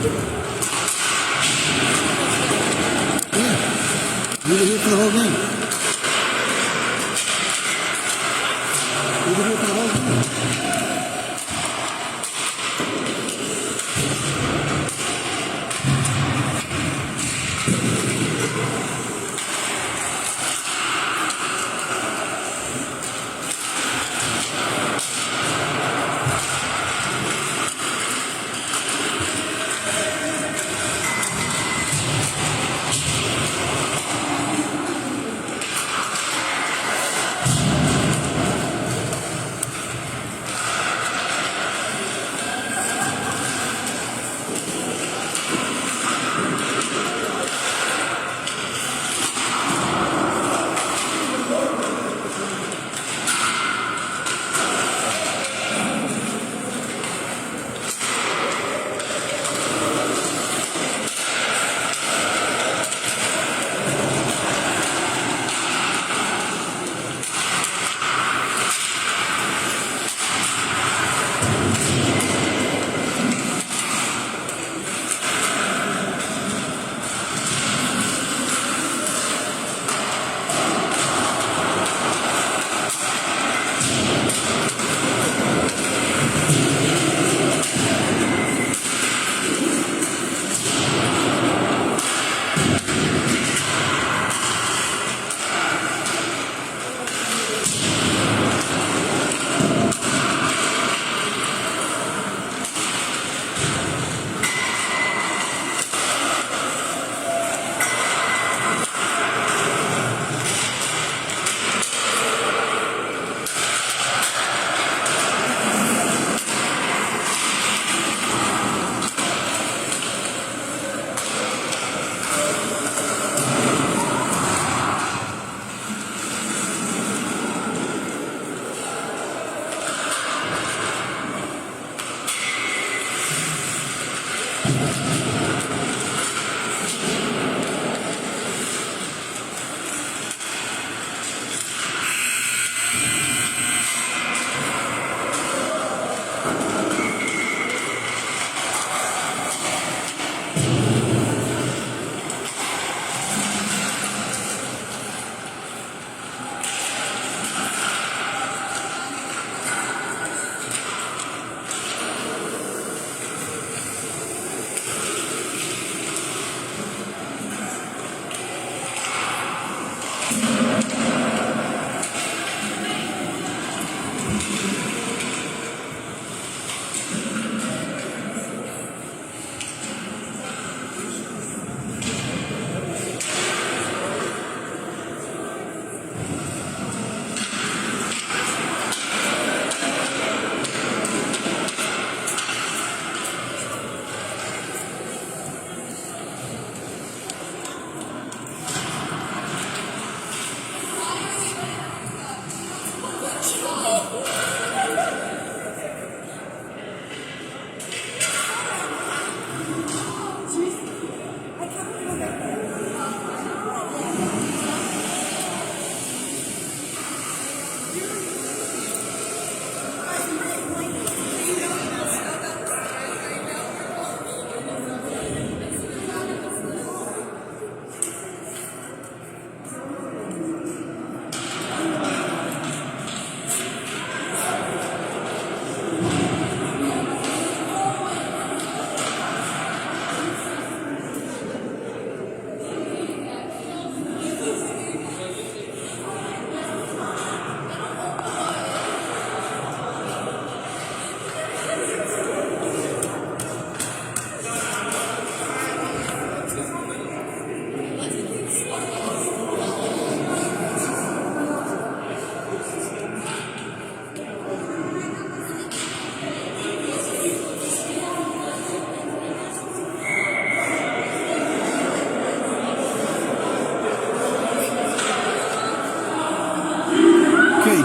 Yeah. We were here for the whole game. We were here for the whole game.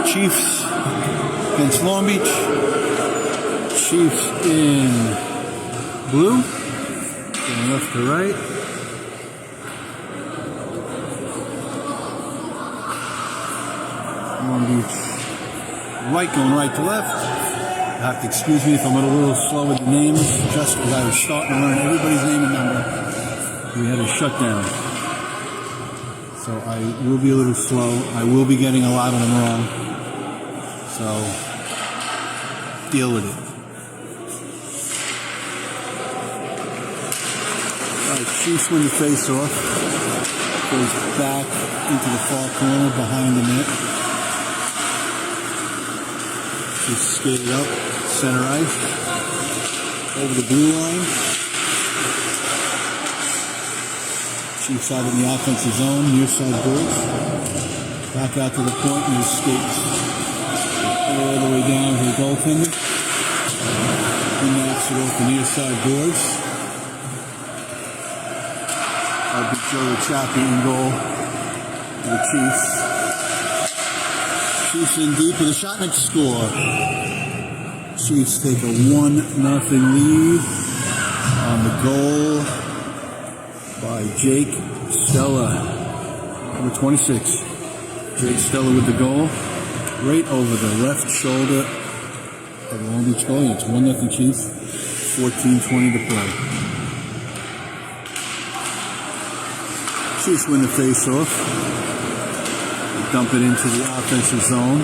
Chiefs against Long Beach. Chiefs in blue, going left to right. Long Beach white going right to left. You have to excuse me if I'm a little slow with the names, just because I was starting to learn everybody's name and number. We had a shutdown. So I will be a little slow. I will be getting a lot of them wrong. So deal with it. Alright, Chiefs win the face off. Goes back into the far corner behind the net. Just skated up, center ice, over the blue line. Chiefs out in the offensive zone, near side boards. Back out to the point and he skates all the way down to the goaltender. He knocks it off the near side boards. That'll be Joe Chappie in goal for the Chiefs. Chiefs in deep with a shot and score. Chiefs take a 1-0 lead on the goal by Jake Stella, number 26. Jake Stella with the goal, right over the left shoulder of the Long Beach goalie. It's 1-0 Chiefs, 14:20 to play. Chiefs win the face-off. Dump it into the offensive zone.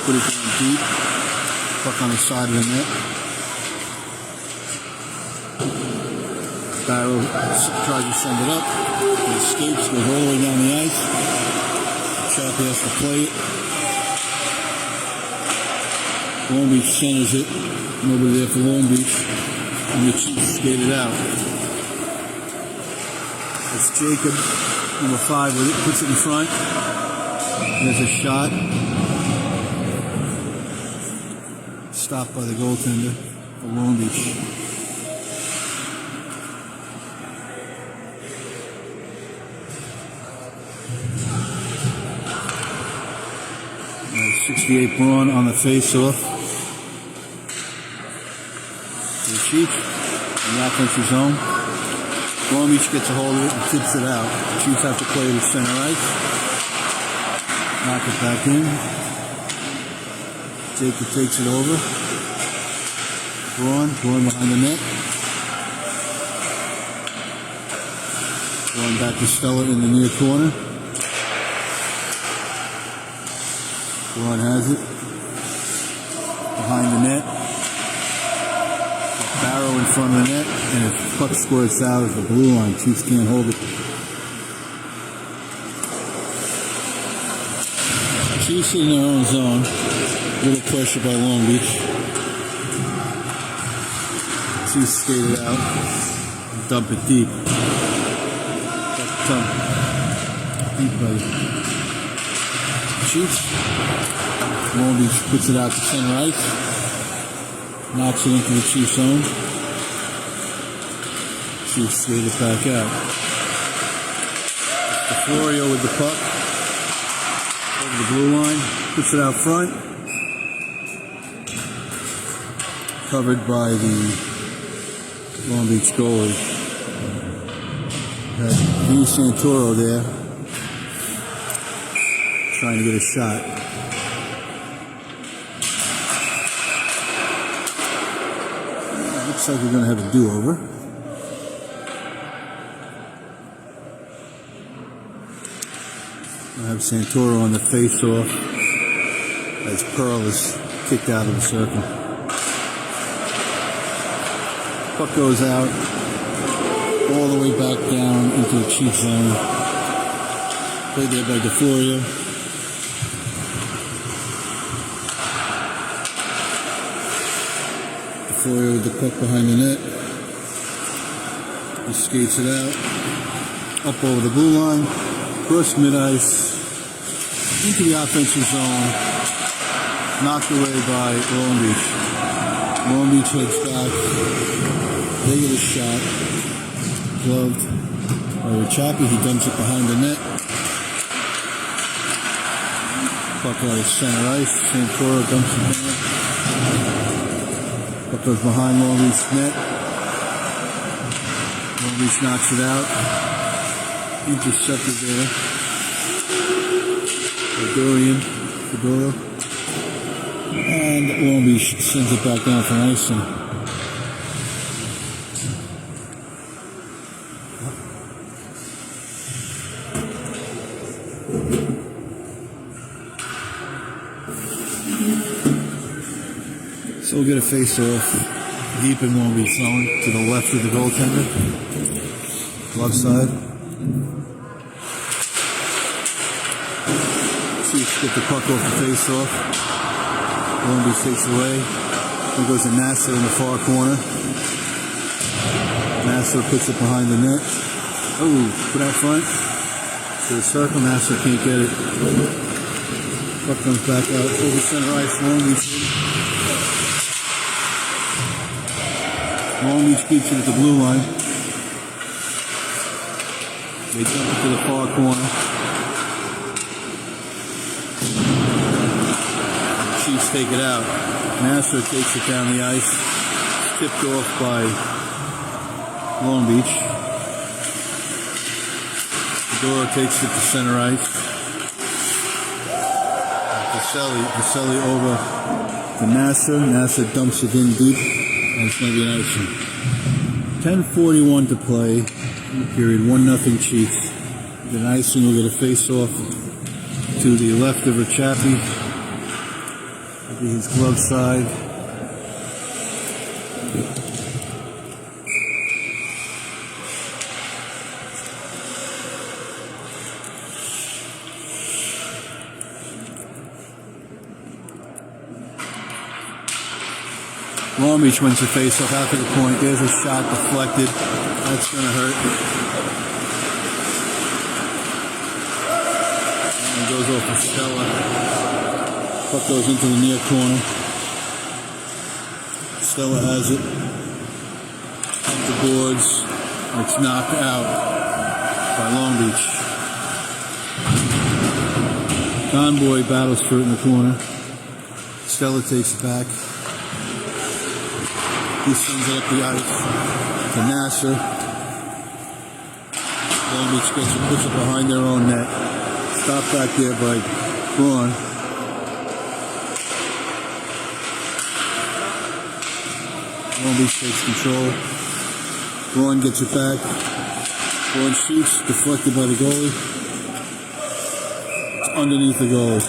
Put it down deep. Puck on the side of the net. Barrow tries to send it up. It escapes, goes all the way down the ice. Chappie has to play it. Long Beach centers it. Nobody there for Long Beach. And the Chiefs skate it out. It's Jacob, number 5 with it. Puts it in front. There's a shot. Stopped by the goaltender for Long Beach. 68 Braun on the face-off. The Chiefs in the offensive zone. Long Beach gets a hold of it and tips it out. The Chiefs have to play it at center ice. Knock it back in. Jacob takes it over. Braun behind the net. Braun back to Stella in the near corner. Braun has it. Behind the net. Barrow in front of the net. And if puck squirts out at the blue line, Chiefs can't hold it. Chiefs in their own zone. A little pressure by Long Beach. Chiefs skate it out. Dump it deep. Dump deep by Chiefs. Long Beach puts it out to center ice. Knocks it into the Chiefs zone. Chiefs skate it back out. DeFlorio with the puck. Over the blue line. Puts it out front. Covered by the Long Beach goalie. Had V. Santoro there. Trying to get a shot. Looks like we're going to have a do-over. We'll have Santoro on the face-off as Pearl is kicked out of the circle. Puck goes out all the way back down into the Chiefs zone. Played there by DeFlorio. DeFlorio with the puck behind the net. He skates it out. Up over the blue line. Across mid-ice. Into the offensive zone. Knocked away by Long Beach. Long Beach heads back. They get a shot. Gloved by Chappie. He dumps it behind the net. Puck out of center ice. Santoro dumps it down. Puck goes behind Long Beach's net. Long Beach knocks it out. Intercepted there. Fedoro. And Long Beach sends it back down for icing. So we'll get a face-off deep in Long Beach zone to the left of the goaltender. Left side. Chiefs get the puck off the face-off. Long Beach takes away. Then goes to Nasser in the far corner. Nasser puts it behind the net. Oh, put out front. To the circle. Nasser can't get it. Puck comes back out over center ice. Long Beach. Long Beach keeps it at the blue line. They jump it to the far corner. The Chiefs take it out. Nasser takes it down the ice. Tipped off by Long Beach. Fedora takes it to center ice. Varsity over to Nasser. Nasser dumps it in deep. And it's going to be an icing. 10:41 to play. Period. 1-0 Chiefs. Get an icing. We'll get a face-off to the left of Rachapi. That'll be his glove side. Long Beach wins the face-off after the point. There's a shot deflected. That's going to hurt. And it goes off to Stella. Puck goes into the near corner. Stella has it. Up the boards. It's knocked out by Long Beach. Conboy battles for it in the corner. Stella takes it back. He sends it up the ice to Nasser. Long Beach gets it, puts it behind their own net. Stopped back there by Braun. Long Beach takes control. Braun gets it back. Braun shoots, deflected by the goalie. It's underneath the goal.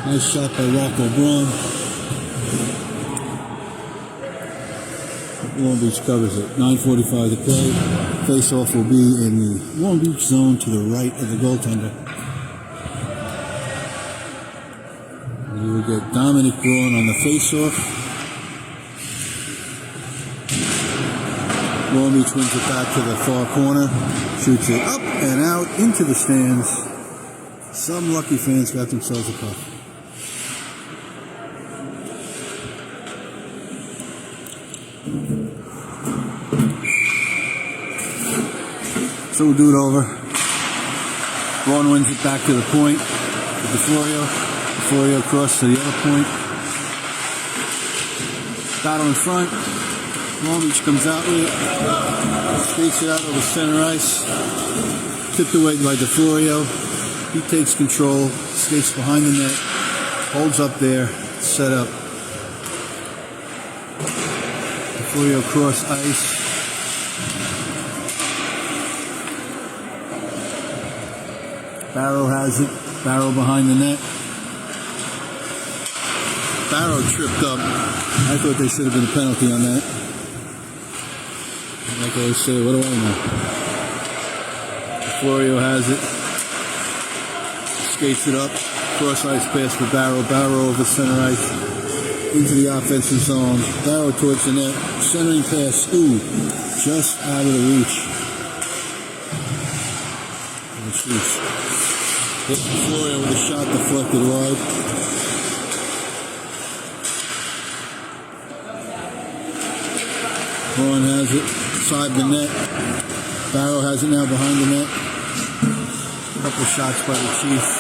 Nice shot by Rocco Braun. Long Beach covers it. 9:45 to play. Face-off will be in the Long Beach zone to the right of the goaltender. We will get Dominic Braun on the face-off. Long Beach wins it back to the far corner. Shoots it up and out into the stands. Some lucky fans got themselves a puck. So we'll do it over. Braun wins it back to the point. To DeFlorio. DeFlorio across to the other point. Battle in front. Long Beach comes out with it. Skates it out over center ice. Tipped away by DeFlorio. He takes control. Skates behind the net. Holds up there. Set up. DeFlorio cross ice. Barrow has it. Barrow behind the net. Barrow tripped up. I thought there should have been a penalty on that. Like I always say, what do I know? Florio has it. Skates it up. Cross ice pass for Barrow. Barrow over center ice. Into the offensive zone. Barrow towards the net. Centering pass. Ooh. Just out of the reach. Hit Florio with a shot deflected wide. Braun has it. Side the net. Barrow has it now behind the net. A couple of shots by the Chiefs.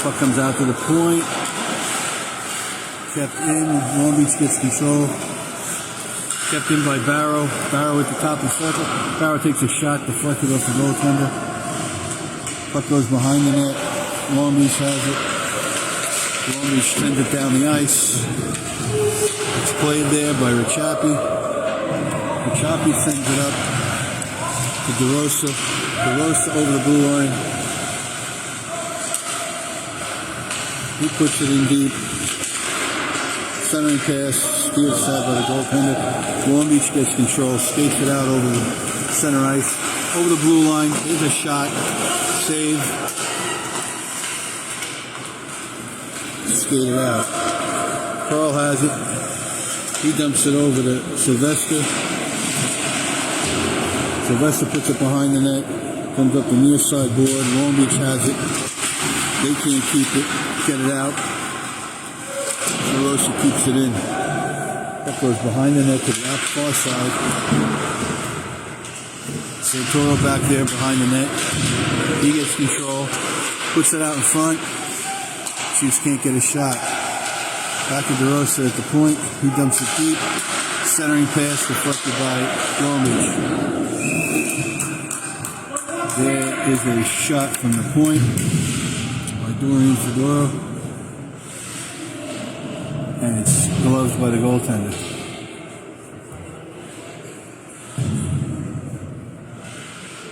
Puck comes out to the point. Kept in. Long Beach gets control. Kept in by Barrow. Barrow at the top of the circle. Barrow takes a shot deflected off the goaltender. Puck goes behind the net. Long Beach has it. Long Beach sends it down the ice. It's played there by Richapi. Richapi sends it up to DeRosa. DeRosa over the blue line. He puts it in deep. Centering pass, steered aside by the goaltender. Long Beach gets control, skates it out over the center ice. Over the blue line, there's a shot. Save. Skate it out. Carl has it. He dumps it over to Sylvester. Sylvester puts it behind the net. Comes up the near side board. Long Beach has it. They can't keep it. Get it out. DeRosa keeps it in. That goes behind the net to the far side. Santoro back there behind the net. He gets control. Puts it out in front. Chiefs can't get a shot. Back to DeRosa at the point. He dumps it deep. Centering pass deflected by Long Beach. There is a shot from the point by Dorian Fedora. And it's gloved by the goaltender.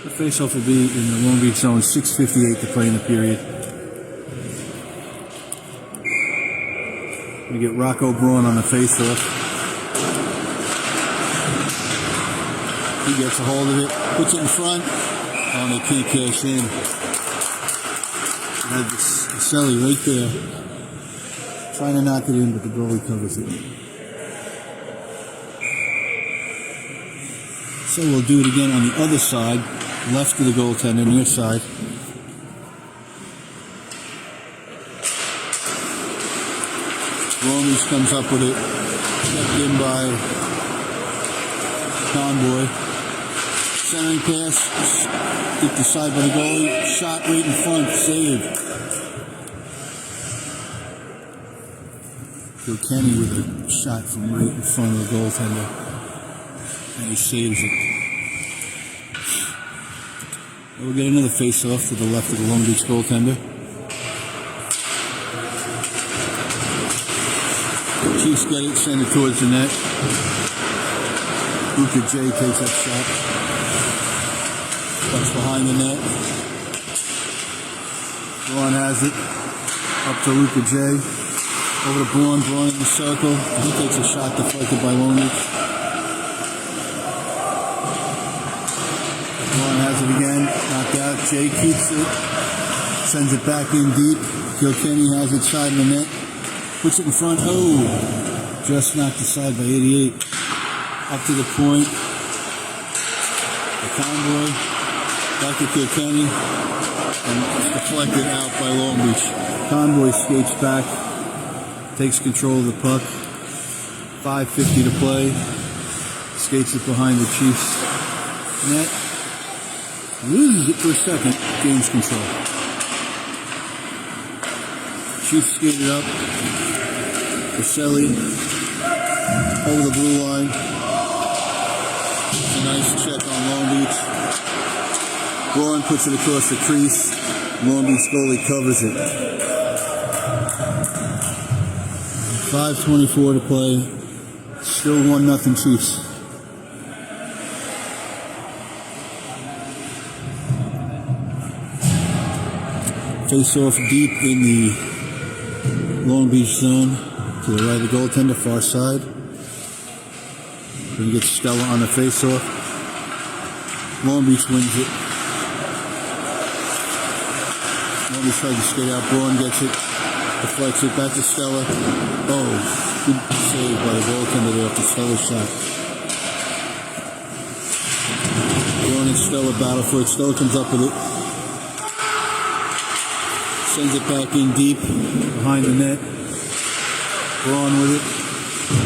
The faceoff will be in the Long Beach zone. 6:58 to play in the period. We get Rocco Braun on the faceoff. He gets a hold of it, puts it in front. Oh, they can't cash in. They have Selly right there. Trying to knock it in, but the goalie covers it. So we'll do it again on the other side, left of the goaltender, near side. Romans comes up with it, stepped in by Conboy. Centering pass, hit the side by the goalie, shot right in front, save. Kenny with a shot from right in front of the goaltender, and he saves it. We'll get another face-off to the left of the Long Beach goaltender. Chiefs get it, send it towards the net. Luka J takes that shot. That's behind the net. Braun has it. Up to Luka J. Over to Braun in the circle. He takes a shot deflected by Long Beach. Braun has it again. Knocked out. Jay keeps it. Sends it back in deep. Kilkenny has it side of the net. Puts it in front. Oh! Just knocked aside by 88. Up to the point. The Conboy. Back to Kilkenny. And it's deflected out by Long Beach. Conboy skates back. Takes control of the puck. 5:50 to play. Skates it behind the Chiefs net. Loses it for a second. Gains control. Chiefs skated up. Varsity over the blue line. It's a nice check on Long Beach. Braun puts it across the crease. Long Beach goalie covers it. 5:24 to play. Still 1-0 Chiefs. Face off deep in the Long Beach zone to the right of the goaltender, far side. Then you get Stella on the face off. Long Beach wins it. Long Beach tried to skate out. Braun gets it. Deflects it back to Stella. Oh, good save by the goaltender there after Stella's shot. Braun and Stella battle for it. Stella comes up with it. Sends it back in deep behind the net. Braun with it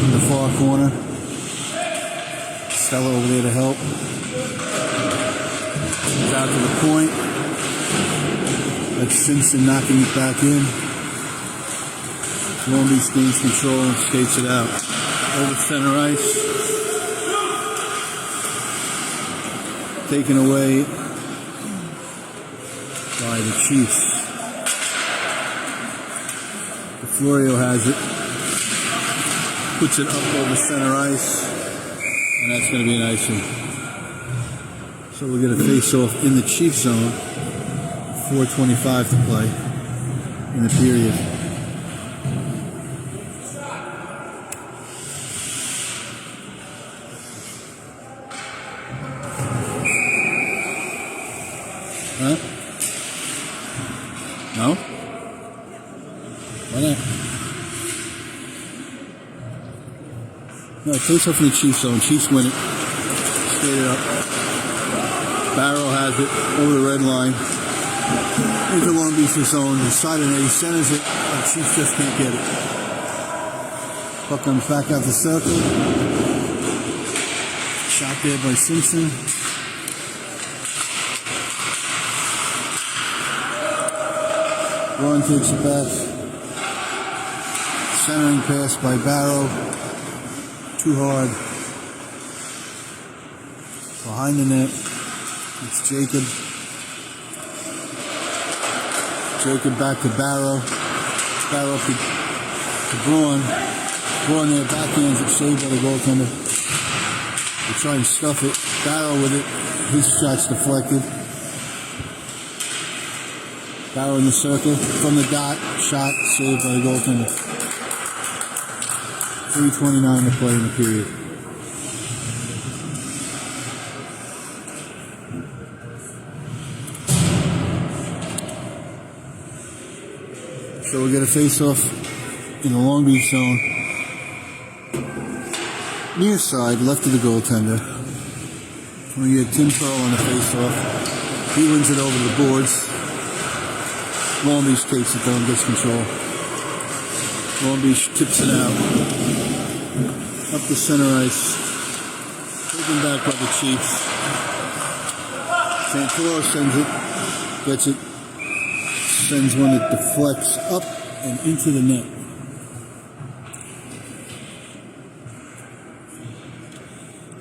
in the far corner. Stella over there to help. It's out to the point. That's Simpson knocking it back in. Long Beach gains control and skates it out. Over center ice. Taken away by the Chiefs. The Florio has it. Puts it up over center ice. And that's going to be an nice one. So we'll get a face-off in the Chief zone. 4:25 to play in the period. Huh? No? Why not? No, face-off in the Chief zone. Chiefs win it. Straight it up. Barrow has it over the red line. Into Long Beach's zone. The side of it, he centers it, and Chiefs just can't get it. Puck comes back out the circle. Shot there by Simpson. Ron takes it back. Centering pass by Barrow. Too hard. Behind the net. It's Jacob. Jacob back to Barrow. Barrow up to Braun. Braun there backhands it, saved by the goaltender. They try and stuff it. Barrow with it. His shot's deflected. Barrow in the circle. From the dot. Shot saved by the goaltender. 3:29 to play in the period. So we'll get a face-off in the Long Beach zone. Near side, left of the goaltender. We get Tim Pearl on the face-off. He wins it over the boards. Long Beach takes it down, gets control. Long Beach tips it out. Up the center ice. Taken back by the Chiefs. Santoro sends it. Gets it. Sends one that deflects up and into the net.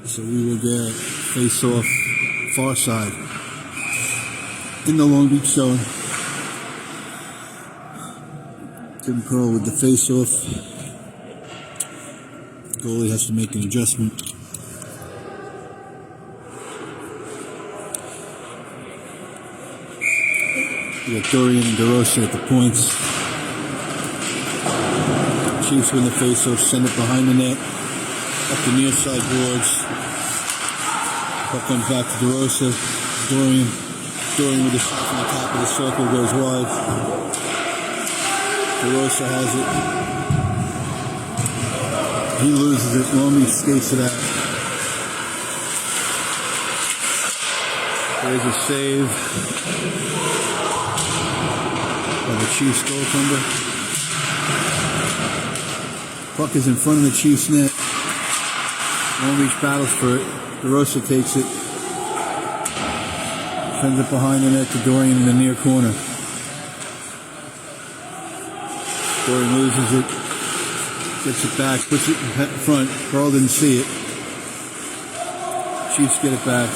So we will get face-off far side in the Long Beach zone. Tim Pearl with the face-off. Goalie has to make an adjustment. We got Dorian and DeRosa at the points. Chiefs win the face-off, send it behind the net, up the near side boards. Puck comes back to DeRosa. Dorian with the shot from the top of the circle goes wide. DeRosa has it. He loses it. Lomi skates it out. There's a save by the Chiefs goaltender. Puck is in front of the Chiefs net. Long Beach battles for it. DeRosa takes it. Sends it behind the net to Dorian in the near corner. Dorian loses it. Gets it back. Puts it in front. Pearl didn't see it. Chiefs get it back.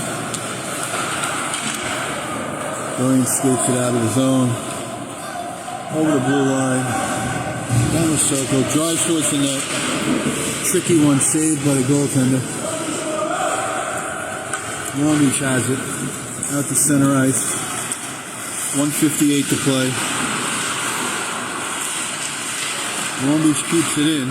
Dorian skates it out of the zone. Over the blue line. Down the circle. Drives towards the net. Tricky one saved by the goaltender. Long Beach has it. Out to center ice. 1:58 to play. Long Beach keeps it in.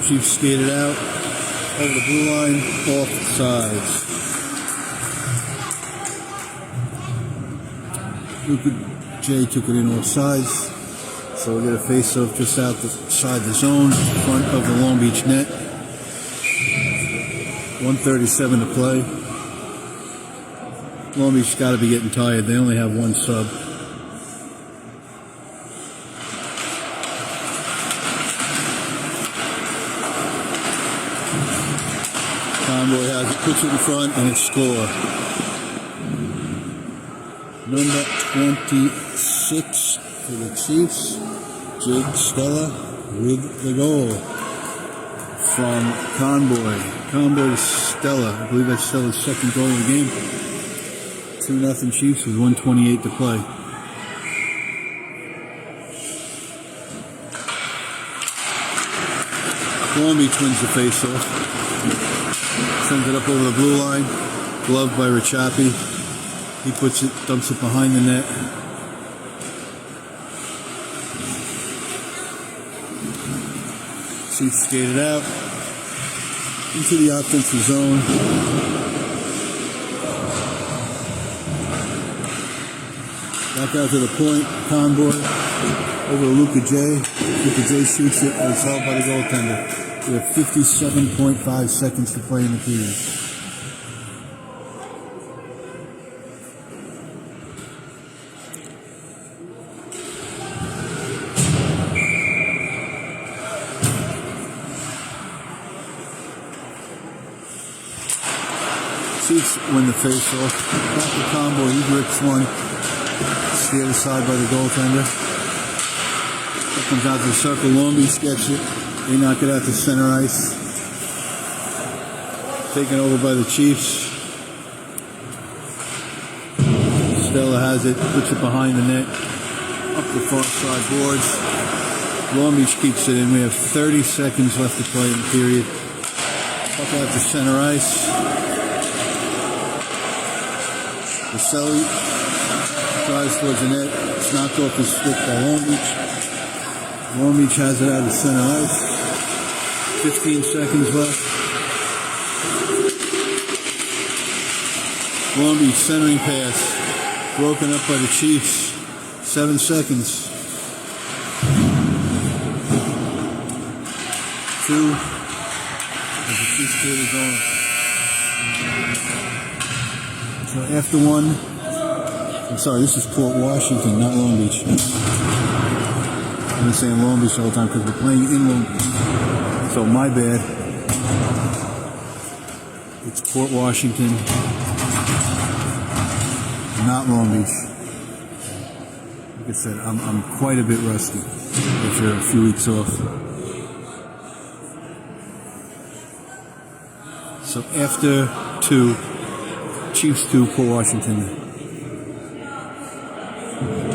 Chiefs skated out over the blue line, off sides. Jay took it in off sides, so we'll get a face-off just outside the zone, in front of the Long Beach net. 1:37 to play. Long Beach's got to be getting tired. They only have one sub. Convoy has it, puts it in front, and it's score. Number 26 for the Chiefs, Jake Stella with the goal. from Conboy. Conboy to Stella. I believe that's Stella's second goal of the game. 2-0 Chiefs with 1:28 to play. Long Beach wins the face-off. Sends it up over the blue line. Gloved by Richapi. He dumps it behind the net. Chiefs skated out into the offensive zone. Back out to the point. Conboy over to Luka J. Luka J shoots it, and it's held by the goaltender. We have 57.5 seconds to play in the period. Chiefs win the face-off. Back to Conboy. He grips one. Steered aside by the goaltender. It comes out to the circle. Long Beach gets it. They knock it out to center ice. Taken over by the Chiefs. Stella has it. Puts it behind the net. Up the far side boards. Long Beach keeps it in. We have 30 seconds left to play in the period. Up out to center ice. Varsity drives towards the net. It's knocked off his stick by Long Beach. Long Beach has it out of center ice. 15 seconds left. Long Beach centering pass. Broken up by the Chiefs. 7 seconds. 2. As the Chiefs clear the zone. So after one, I'm sorry, this is Port Washington, not Long Beach. I've been saying Long Beach all the time because we're playing in Long Beach. So my bad. It's Port Washington, not Long Beach. Like I said, I'm quite a bit rusty after a few weeks off. So after 2, Chiefs 2, Port Washington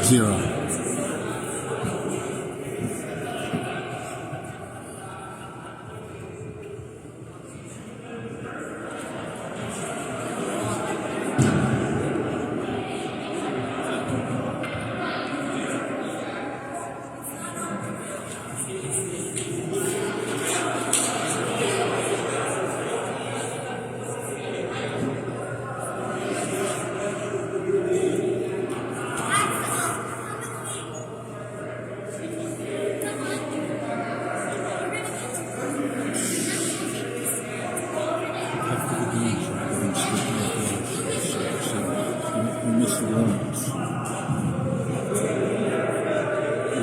0.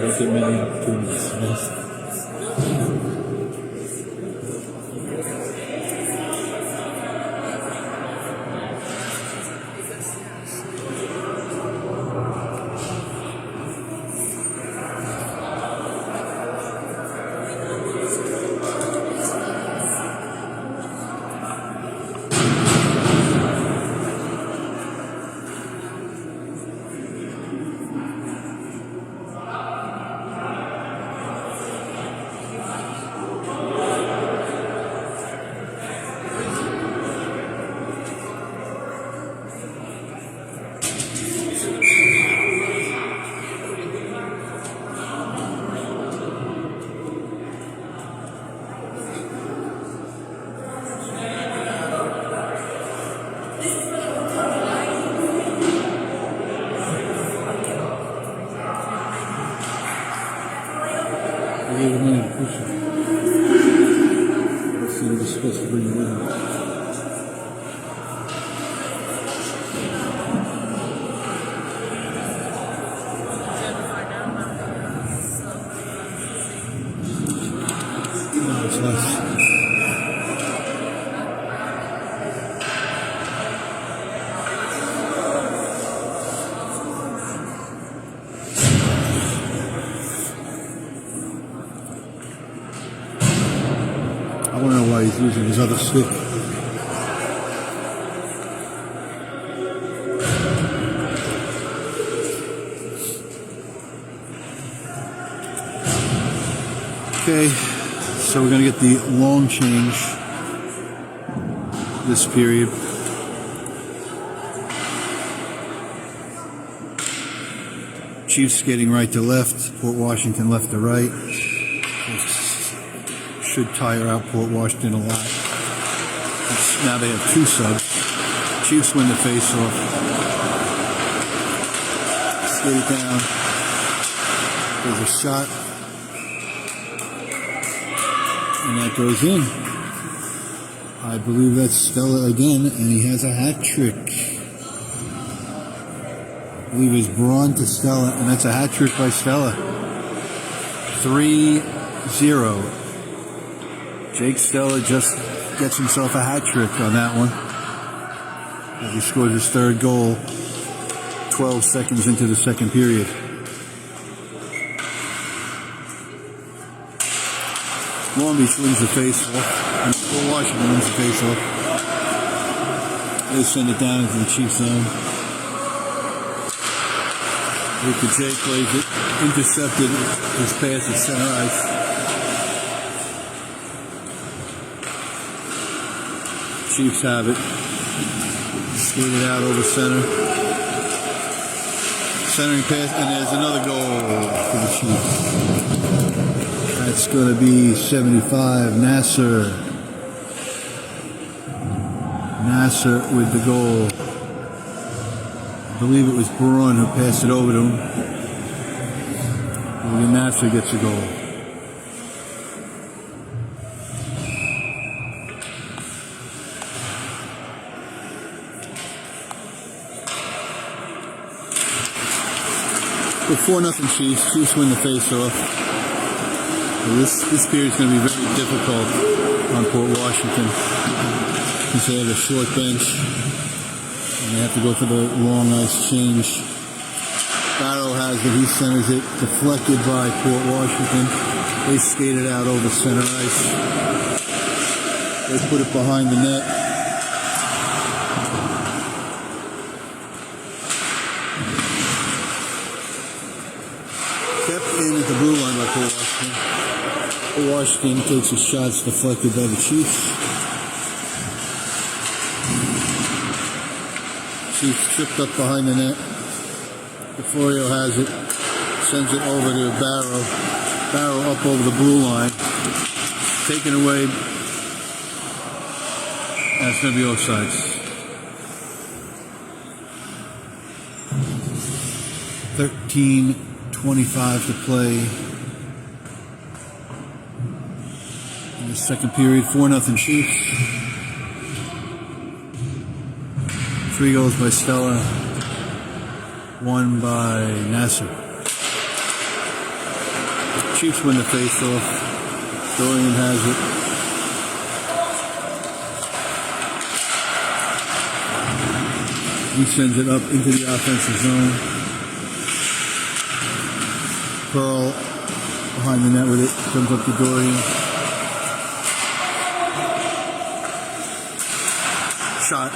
Don't get many opportunities. using his other stick. Okay, so we're going to get the long change this period. Chiefs skating right to left, Port Washington left to right. This should tire out Port Washington a lot. Now they have two subs. Chiefs win the face-off. Skate it down. There's a shot. And that goes in. I believe that's Stella again, and he has a hat trick. I believe it's Braun to Stella, and that's a hat trick by Stella. 3-0. Jake Stella just gets himself a hat trick on that one. He scored his third goal 12 seconds into the second period. Long Beach wins the face-off, and Port Washington wins the face-off. They send it down into the Chiefs zone. Luka J plays it, intercepted his pass at center ice. Chiefs have it. Skated out over center. Centering pass, and there's another goal for the Chiefs. That's going to be 75. Nasser with the goal. I believe it was Braun who passed it over to him. And Nasser gets a goal. So 4-0 Chiefs. Chiefs win the face-off. This period is going to be very difficult on Port Washington since they have a short bench and they have to go for the long ice change. Barrow has it, he centers it, deflected by Port Washington. They skate it out over center ice. They put it behind the net. Kept in at the blue line by Port Washington. Washington takes his shots deflected by the Chiefs. Chiefs tripped up behind the net. DeFlorio has it, sends it over to Barrow. Barrow up over the blue line. Taken away. That's going to be offsides. 13:25 to play. In the second period, 4-0 Chiefs. 3 goals by Stella, 1 by Nasser. Chiefs win the face-off. Dorian has it. He sends it up into the offensive zone. Pearl behind the net with it. Comes up to Dorian. Shot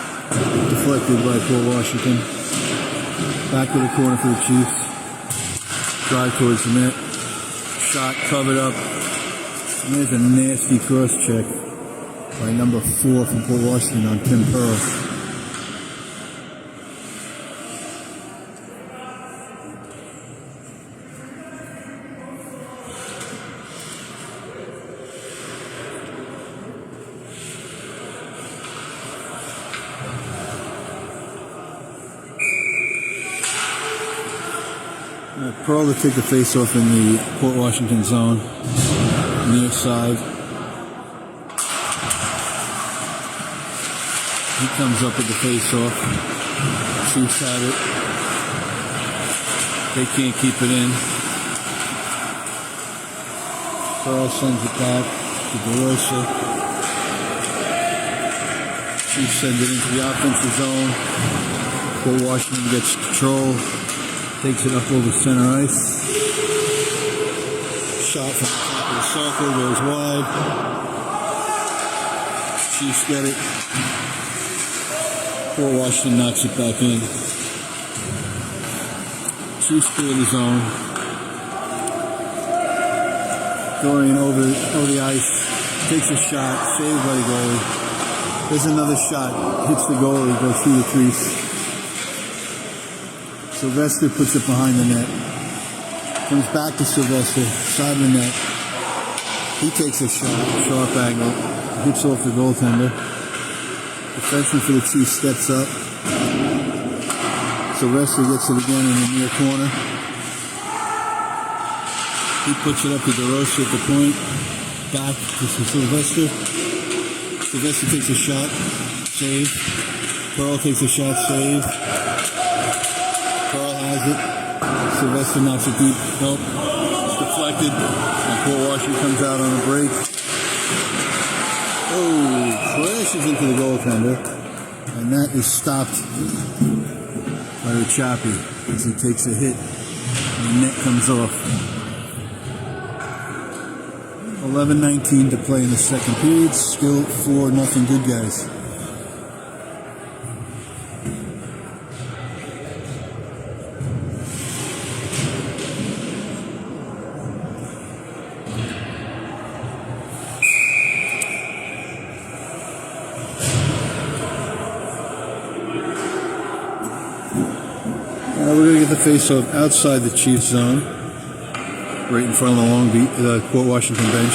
deflected by Port Washington. Back to the corner for the Chiefs. Drive towards the net. Shot covered up. And there's a nasty cross check by number 4 from Port Washington on Tim Pearl. Pearl to take the face-off in the Port Washington zone, near side. He comes up with the face-off. Chiefs have it. They can't keep it in. Pearl sends it back to DeRosa. Chiefs send it into the offensive zone. Port Washington gets control. Takes it up over center ice. Shot from the top of the circle, goes wide. Chiefs get it. Port Washington knocks it back in. Chiefs clear the zone. Dorian over the ice. Takes a shot. Saved by the goalie. There's another shot. Hits the goalie. Goes through the crease. Sylvester puts it behind the net. Comes back to Sylvester. Side of the net. He takes a shot. Sharp angle. Hits off the goaltender. Defenseman for the Chiefs steps up. Sylvester gets it again in the near corner. He puts it up to DeRosa at the point. Back to Sylvester. Sylvester takes a shot. Save. Pearl takes a shot. Save. Pearl has it. Sylvester knocks it deep. Nope. It's deflected. And Port Washington comes out on a break. Oh, crashes into the goaltender. And that is stopped by Chappie as he takes a hit. And the net comes off. 11:19 to play in the second period. Still 4-0 good guys. We're going to get the face-off outside the Chiefs zone. Right in front of the Port Washington bench.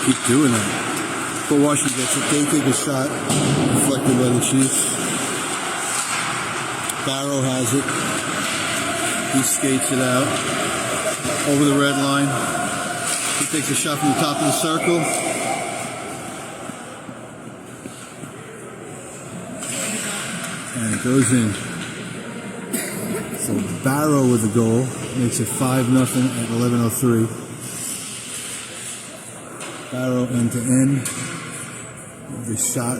Keep doing that. Port Washington gets it. They take a shot. Deflected by the Chiefs. Barrow has it. He skates it out. Over the red line. He takes a shot from the top of the circle. And it goes in. So Barrow with the goal makes it 5-0 at 11:03. Barrow end to end. The shot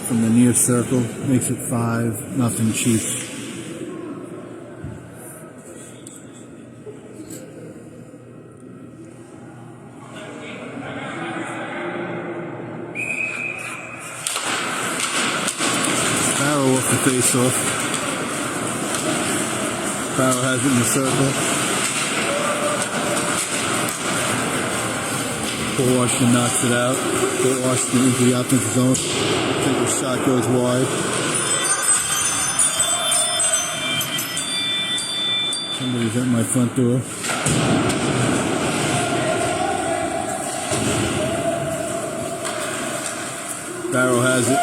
from the near circle makes it 5-0 Chiefs. Barrow off the face-off. Barrow has it in the circle. Port Washington knocks it out. Port Washington into the offensive zone. I think the shot goes wide. Somebody's at my front door. Barrow has it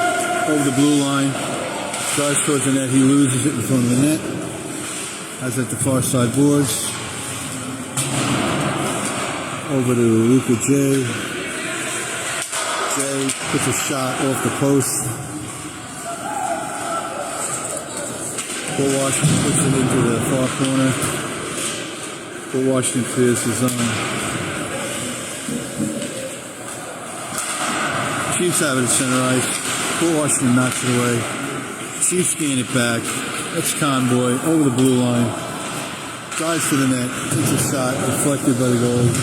over the blue line. Drives towards the net. He loses it in front of the net. Has it at the far side boards. Over to Luca J. J puts a shot off the post. Port Washington puts it into the far corner. Port Washington clears the zone. Chiefs have it at center ice. Port Washington knocks it away. Chiefs gain it back. That's Convoy over the blue line. Drives to the net. Takes a shot. Deflected by the goalie.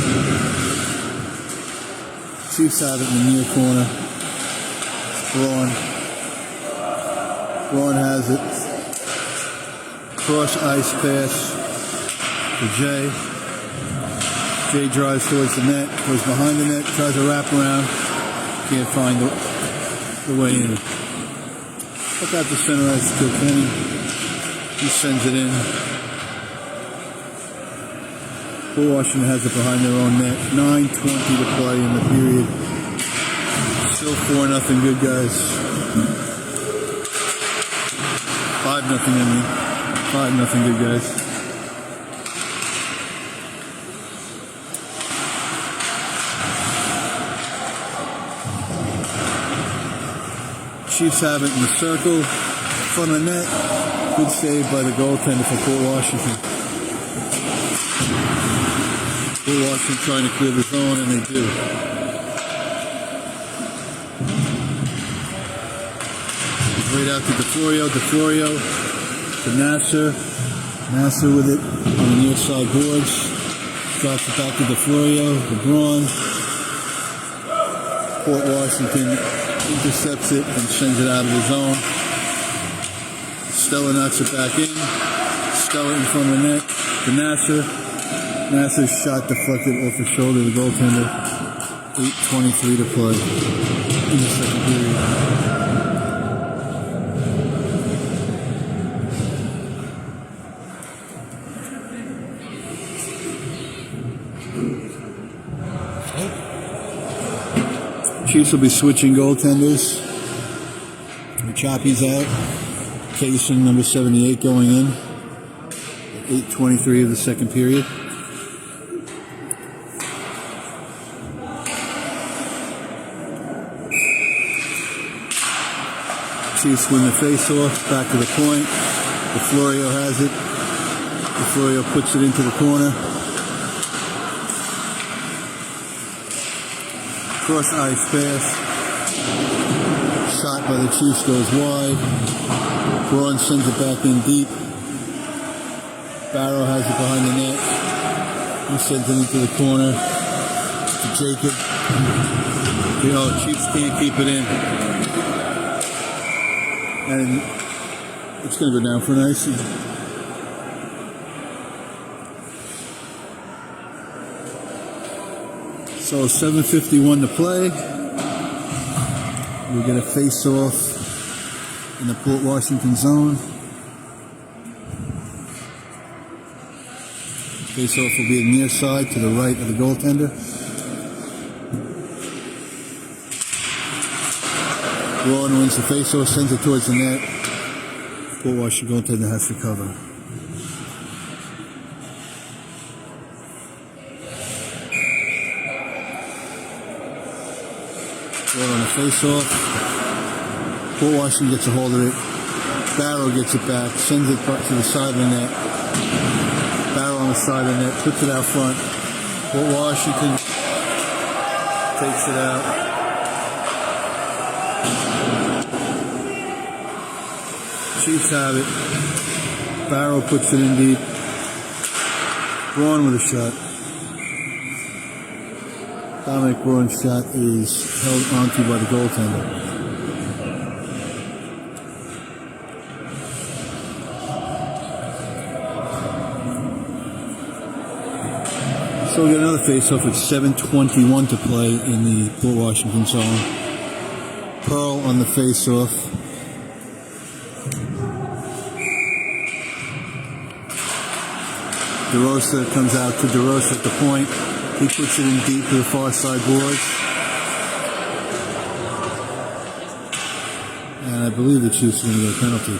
Chiefs have it in the near corner. Braun has it. Cross ice pass to Jay. Jay drives towards the net. Goes behind the net. Tries to wrap around. Can't find the way in. Look out the center ice to Kilkenny. He sends it in. Port Washington has it behind their own net. 9:20 to play in the period. Still 4-0 good guys. 5-0 I mean. 5-0 good guys. Chiefs have it in the circle. Front of the net. Good save by the goaltender for Port Washington. Port Washington trying to clear the zone, and they do. Right out to DeFlorio to Nasser. Nasser with it on the near side boards. Drops it back to DeFlorio, to Braun. Port Washington intercepts it and sends it out of the zone. Stella knocks it back in. Stella in front of the net to Nasser. Nasser shot deflected off the shoulder of the goaltender. 8:23 to play in the second period. Chiefs will be switching goaltenders. Choppy's out. Kasin, number 78, going in. 8:23 of the second period. Chiefs win the face-off. Back to the point. DeFlorio has it. DeFlorio puts it into the corner. Cross ice pass. Shot by the Chiefs goes wide. Braun sends it back in deep. Barrow has it behind the net. He sends it into the corner to Jacob. Chiefs can't keep it in. And it's going to go down for an icy. So 7:51 to play. We get a face-off in the Port Washington zone. Face-off will be near side to the right of the goaltender. Braun wins the face-off, sends it towards the net. Port Washington goaltender has to cover. On the face-off. Port Washington gets a hold of it. Barrow gets it back, sends it to the side of the net. Barrow on the side of the net, puts it out front. Port Washington takes it out. Chiefs have it. Barrow puts it in deep. Braun with a shot. Dominic Braun's shot is held onto by the goaltender. So we get another face-off with 7:21 to play in the Port Washington zone. Pearl on the face-off. DeRosa comes out to DeRosa at the point. He puts it in deep to the far side boards. And I believe the Chiefs are going to get a penalty.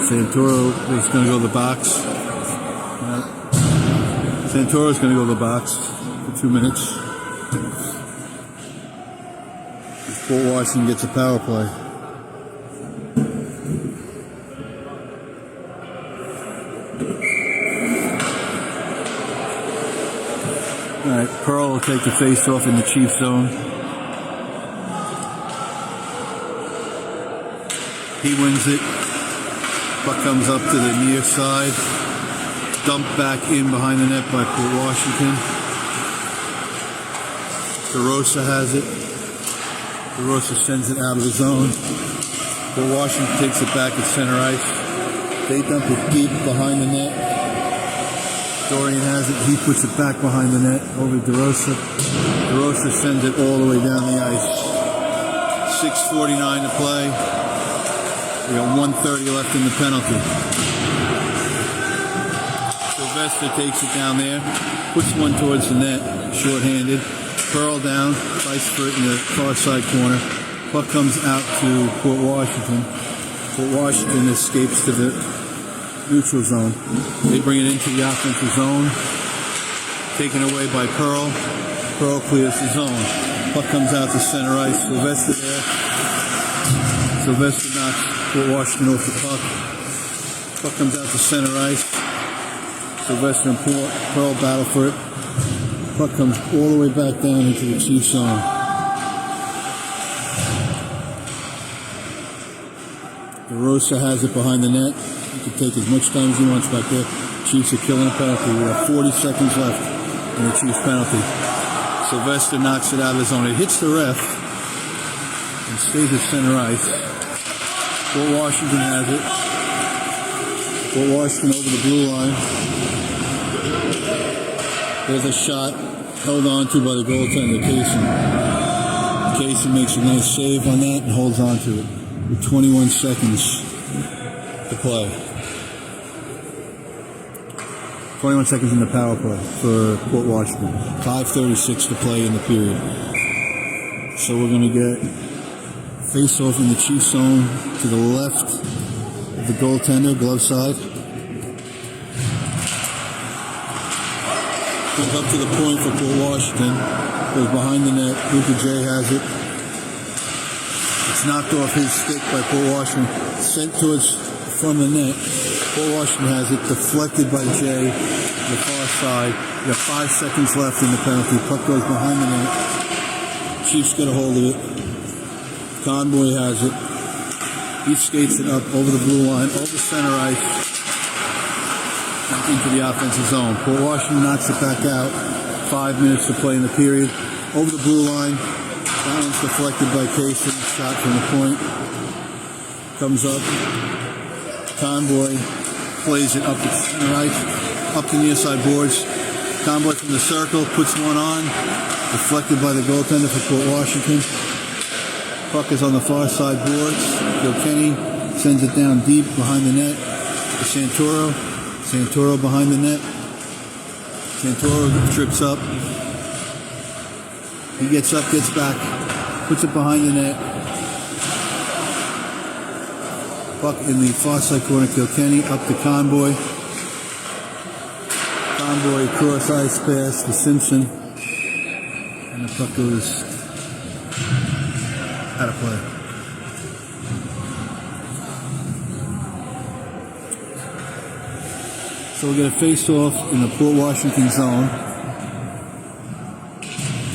Santoro is going to go to the box. Santoro is going to go to the box for 2 minutes. Fort Washington gets a power play. Alright, Pearl will take the face-off in the Chiefs zone. He wins it. Puck comes up to the near side. Dumped back in behind the net by Port Washington. DeRosa has it. DeRosa sends it out of the zone. Port Washington takes it back at center ice. They dump it deep behind the net. Dorian has it. He puts it back behind the net over DeRosa. DeRosa sends it all the way down the ice. 6:49 to play. We got 1:30 left in the penalty. Sylvester takes it down there. Puts one towards the net. Short-handed. Pearl down, fights for it in the far side corner. Puck comes out to Port Washington. Port Washington escapes to the neutral zone. They bring it into the offensive zone. Taken away by Pearl. Pearl clears the zone. Puck comes out to center ice. Sylvester there. Sylvester knocks Port Washington off the puck. Puck comes out to center ice. Sylvester and Pearl battle for it. Puck comes all the way back down into the Chiefs zone. DeRosa has it behind the net. He can take as much time as he wants back there. Chiefs are killing a penalty. We have 40 seconds left in the Chiefs penalty. Sylvester knocks it out of the zone. It hits the ref and stays at center ice. Fort Washington has it. Fort Washington over the blue line. There's a shot held on to by the goaltender, Kasin. Kasin makes a nice save on that and holds on to it with 21 seconds to play. 21 seconds in the power play for Fort Washington. 5:36 to play in the period. So we're going to get face-off in the Chiefs zone to the left of the goaltender, glove side. Comes up to the point for Fort Washington. Goes behind the net. Luka J has it. It's knocked off his stick by Fort Washington. Sent towards from the net. Fort Washington has it. Deflected by J on the far side. We have 5 seconds left in the penalty. Puck goes behind the net. Chiefs get a hold of it. Conboy has it. He skates it up over the blue line, over center ice, and into the offensive zone. Fort Washington knocks it back out. 5 minutes to play in the period. Over the blue line. That one's deflected by Kasin. Shot from the point. Comes up. Conboy plays it up the center ice, up the near side boards. Conboy from the circle puts one on. Deflected by the goaltender for Fort Washington. Puck is on the far side boards. Kilkenny sends it down deep behind the net to Santoro. Santoro behind the net. Santoro trips up. He gets up, gets back, puts it behind the net. Puck in the far side corner. Kilkenny up to Conboy. Conboy cross ice pass to Simpson. And the puck goes out of play. So we're going to face off in the Port Washington zone.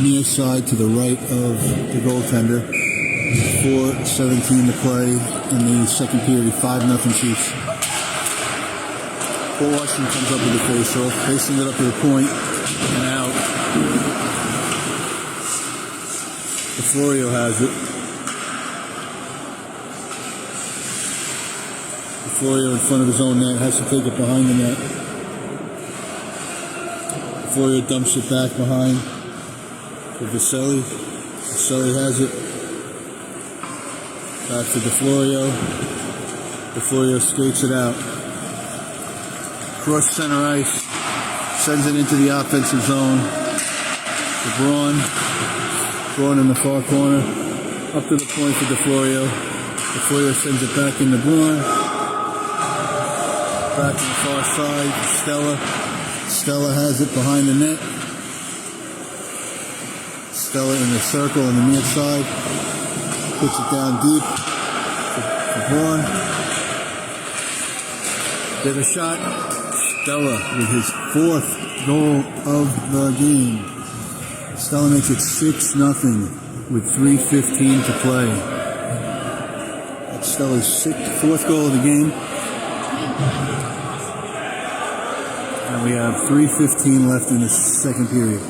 Near side to the right of the goaltender. 4:17 to play in the second period. 5-0 Chiefs. Port Washington comes up with the face-off. Facing it up to the point and out. Florio has it. Florio in front of his own net, has to take it behind the net. Florio dumps it back behind to Varsity. Varsity has it. Back to DeFlorio. DeFlorio skates it out. Cross center ice. Sends it into the offensive zone. To Braun in the far corner. Up to the point for DeFlorio. DeFlorio sends it back into Braun. Back to the far side. Stella has it behind the net. Stella in the circle on the near side. Puts it down deep for Braun. There's a shot. Stella with his 4th goal of the game. Stella makes it 6-0 with 3:15 to play. That's Stella's 4th goal of the game. And we have 3:15 left in the second period.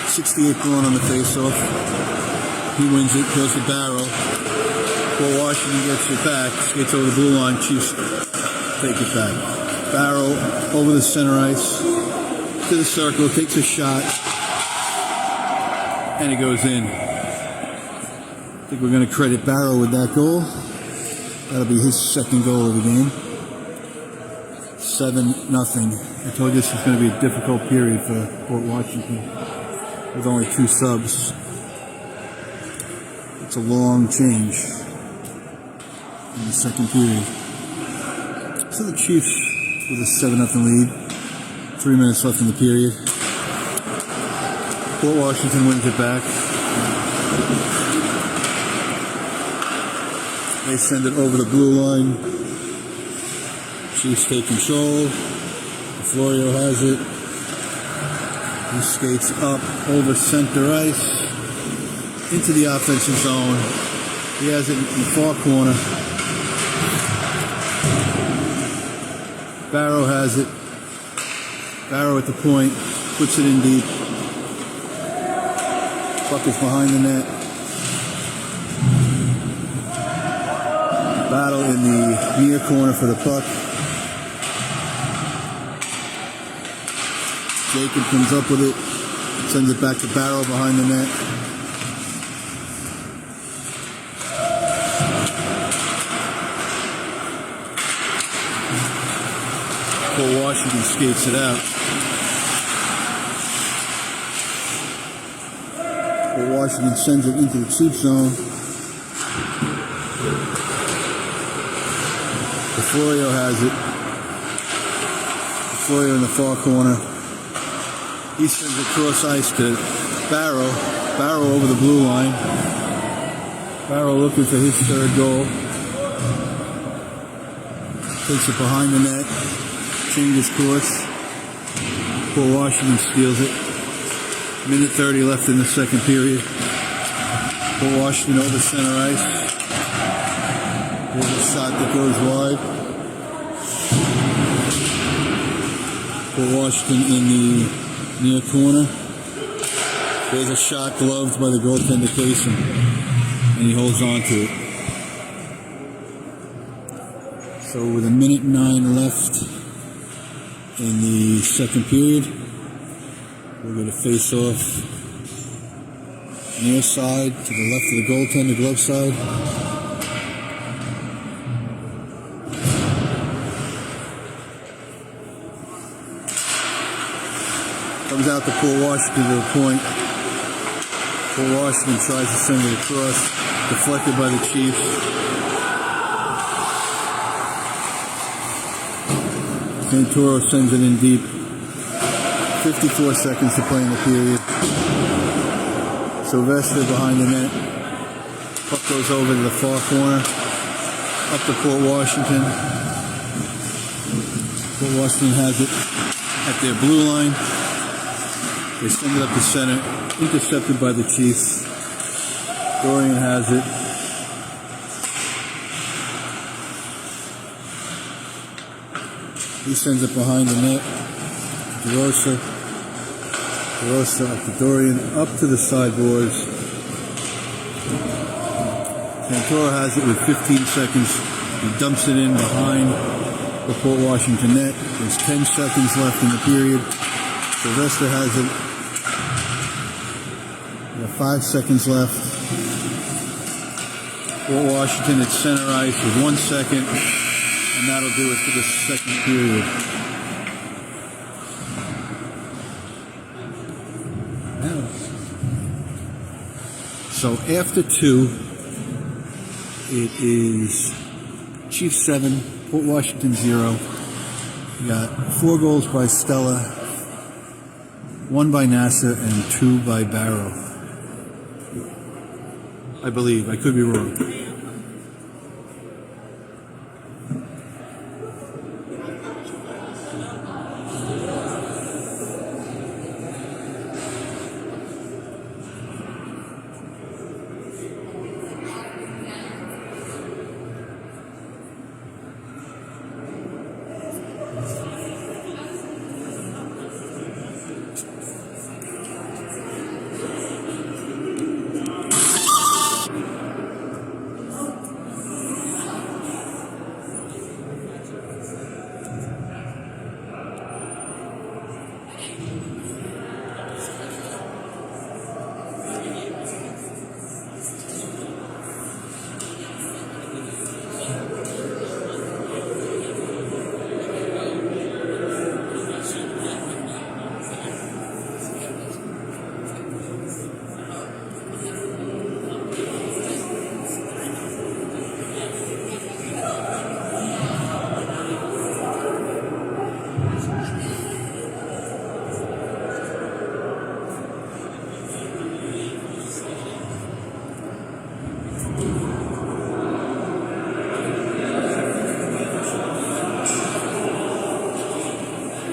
.68 going on the face-off. He wins it, goes to Barrow. Fort Washington gets it back, skates over the blue line. Chiefs take it back. Barrow over the center ice to the circle, takes a shot, and it goes in. I think we're going to credit Barrow with that goal. That'll be his 2nd goal of the game. 7-0. I told you this was going to be a difficult period for Fort Washington with only 2 subs. It's a long change in the second period. So the Chiefs with a 7-0 lead. 3 minutes left in the period. Fort Washington wins it back. They send it over the blue line. Chiefs take control. Florio has it. He skates up over center ice. into the offensive zone. He has it in the far corner. Barrow has it. Barrow at the point, puts it in deep. Puck is behind the net. Battle in the near corner for the puck. Jacob comes up with it, sends it back to Barrow behind the net. Paul Washington skates it out. Paul Washington sends it into the cheap zone. Florio has it. Florio in the far corner. He sends it cross ice to Barrow. Barrow over the blue line. Barrow looking for his third goal. Takes it behind the net. Changes course. Paul Washington steals it. Minute 30 left in the second period. Paul Washington over center ice. There's a shot that goes wide. Paul Washington in the near corner. There's a shot gloved by the goaltender Kasin, and he holds on to it. So with 1:09 left in the second period, we're going to face off near side to the left of the goaltender, glove side. Comes out to Paul Washington to the point. Paul Washington tries to send it across, deflected by the Chiefs. Santoro sends it in deep. 54 seconds to play in the period. Sylvester behind the net. Puck goes over to the far corner. Up to Paul Washington. Paul Washington has it at their blue line. They send it up the center, intercepted by the Chiefs. Dorian has it. He sends it behind the net. DeRosa up to Dorian, up to the sideboards. Santoro has it with 15 seconds. He dumps it in behind the Port Washington net. There's 10 seconds left in the period. Sylvester has it. We have 5 seconds left. Port Washington at center ice with 1 second, and that'll do it for the second period. So after 2, it is Chiefs 7, Port Washington 0. We got 4 goals by Stella, 1 by Nasser, and 2 by Barrow. I believe. I could be wrong.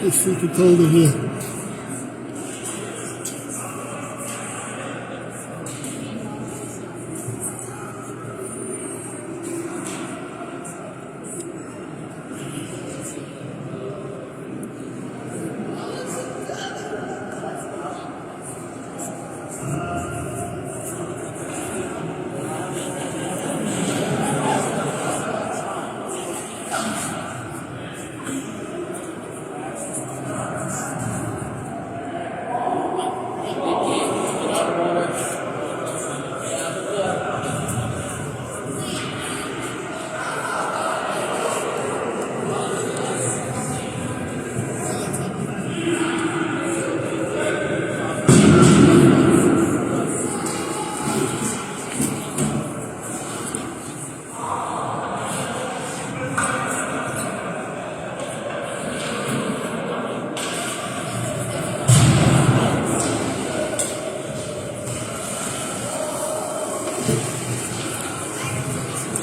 It's freaking cold in here.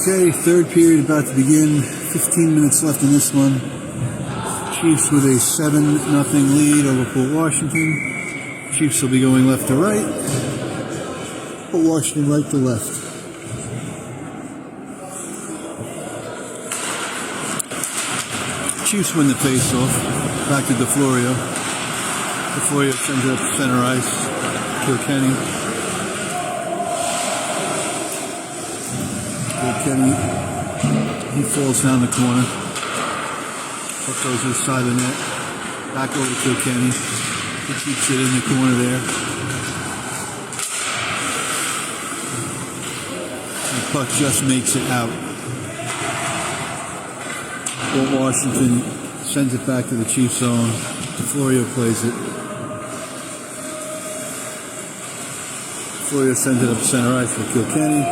Okay, third period about to begin. 15 minutes left in this one. Chiefs with a 7-0 lead over Port Washington. Chiefs will be going left to right. Port Washington right to left. Chiefs win the face-off. Back to DeFlorio. DeFlorio sends it up to center ice. Kilkenny. Kilkenny. He falls down the corner. Puck goes to the side of the net. Back over to Kilkenny. He keeps it in the corner there. The puck just makes it out. Port Washington sends it back to the Chiefs zone. DeFlorio plays it. DeFlorio sends it up center ice for Kilkenny.